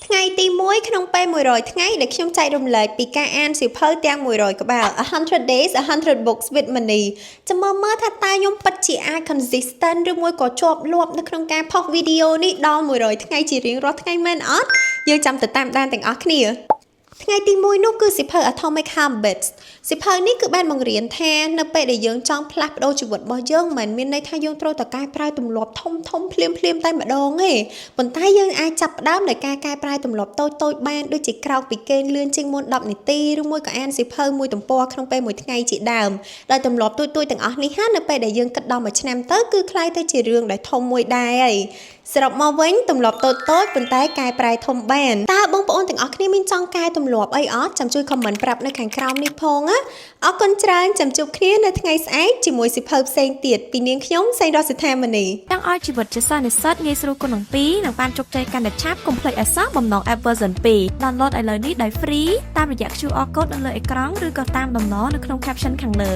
ថ្ងៃទី1ក្នុងពេល100ថ្ងៃដែលខ្ញុំចែករំលែកពីការអានសៀវភៅទាំង100ក្បាល100 days 100 books with money ចាំមើលថាតើខ្ញុំពិតជាអាច consistent ឬមួយក៏ជាប់លាប់នៅក្នុងការផុសវីដេអូនេះដល់100ថ្ងៃជារៀងរាល់ថ្ងៃមែនអត់យើងចាំទៅតាមដានទាំងអស់គ្នាថ្ងៃទី1នោះគឺសៀវភៅ Atomic Habits សៀវភៅនេះគឺបានបង្រៀនថានៅពេលដែលយើងចង់ផ្លាស់ប្ដូរជីវិតរបស់យើងមិនមានន័យថាយើងត្រូវតែកែប្រែទម្លាប់ធំភ្លាមតែម្ដងទេប៉ុន្តែយើងអាចចាប់ផ្ដើមដោយការកែប្រែទម្លាប់តូចបានដូចជាក្រោកពីគេងលឿនជាងមុន10នាទីឬមួយក៏អានសៀវភៅមួយទំព័រក្នុងពេលមួយថ្ងៃជាដើមដោយទម្លាប់ទូចទាំងអស់នេះនៅពេលដែលយើងគិតដល់មួយឆ្នាំទៅគឺคล้ายទៅជារឿងដែលធំមួយដែរហើយសរុបមកវិញទម្លាប់តូចប៉ុន្តែកែប្រែធំបានតើបងប្អូនទាំងអស់គ្នាមានចង់កែទម្លាប់អីអត់ចាំជួយ comment ប្រាប់នៅខាងក្រោមនេះផងណាអរគុណច្រើនចាំជួបគ្នានៅថ្ងៃស្អែកជាមួយសៀវភៅផ្សេងទៀតពីនាងខ្ញុំសេងរស់សិដ្ឋាមនីចង់ឲ្យជីវិតជាសិស្សនិស្សិតងាយស្រួលគុណនឹង2និងបានជោគជ័យកាន់តែឆាប់កុំភ្លេចឲ្យសោះបំណង App version 2 download ឥឡូវនេះដោយ free តាមរយៈ QR code នៅលើអេក្រង់ឬក៏តាមតំណនៅក្នុង caption ខាងលើ